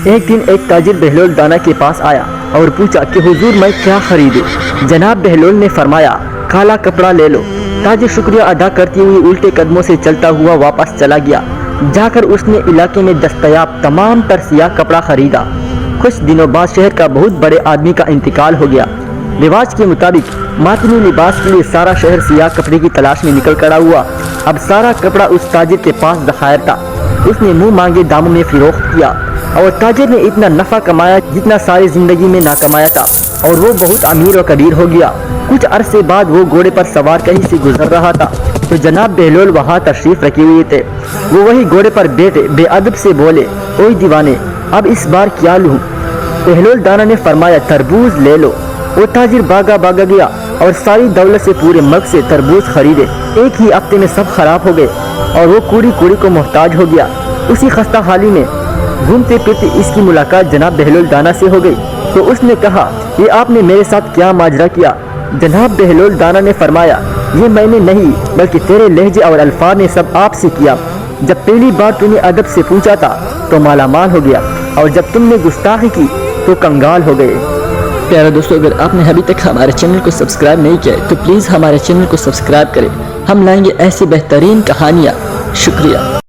ایک دن ایک تاجر بہلول دانہ کے پاس آیا اور پوچھا کہ حضور میں کیا خریدوں؟ جناب بہلول نے فرمایا کالا کپڑا لے لو۔ تاجر شکریہ ادا کرتے ہوئے الٹے قدموں سے چلتا ہوا واپس چلا گیا۔ جا کر اس نے علاقے میں دستیاب تمام تر سیاہ کپڑا خریدا۔ کچھ دنوں بعد شہر کا بہت بڑے آدمی کا انتقال ہو گیا۔ رواج کے مطابق ماتمی لباس کے لیے سارا شہر سیاہ کپڑے کی تلاش میں نکل کھڑا ہوا۔ اب سارا کپڑا اس تاجر کے پاس ذخائر تھا۔ اس نے منہ مانگے داموں میں فروخت کیا اور تاجر نے اتنا نفع کمایا جتنا ساری زندگی میں نہ کمایا تھا، اور وہ بہت امیر و کبیر ہو گیا۔ کچھ عرصے بعد وہ گھوڑے پر سوار کہیں سے گزر رہا تھا تو جناب بہلول وہاں تشریف رکھے ہوئے تھے۔ وہ وہی گھوڑے پر بیٹھے بے ادب سے بولے اوئے دیوانے، اب اس بار کیا لوں؟ بہلول دانہ نے فرمایا تربوز لے لو۔ وہ تاجر بھاگا گیا اور ساری دولت سے پورے ملک سے تربوز خریدے۔ ایک ہی ہفتے میں سب خراب ہو گئے اور وہ کوڑی کو محتاج ہو گیا۔ اسی خستہ حالی میں گھومتے پھرتے اس کی ملاقات جناب بہلول دانہ سے ہو گئی تو اس نے کہا یہ آپ نے میرے ساتھ کیا ماجرا کیا؟ جناب بہلول دانہ نے فرمایا یہ میں نے نہیں بلکہ تیرے لہجے اور الفاظ نے سب آپ سے کیا۔ جب پہلی بار تم نے ادب سے پوچھا تھا تو مالا مال ہو گیا، اور جب تم نے گستاخی کی تو کنگال ہو گئے۔ پیارے دوستو، اگر آپ نے ابھی تک ہمارے چینل کو سبسکرائب نہیں کیا تو پلیز ہمارے چینل کو سبسکرائب کریں۔ ہم لائیں گے ایسی بہترین کہانیاں۔ شکریہ۔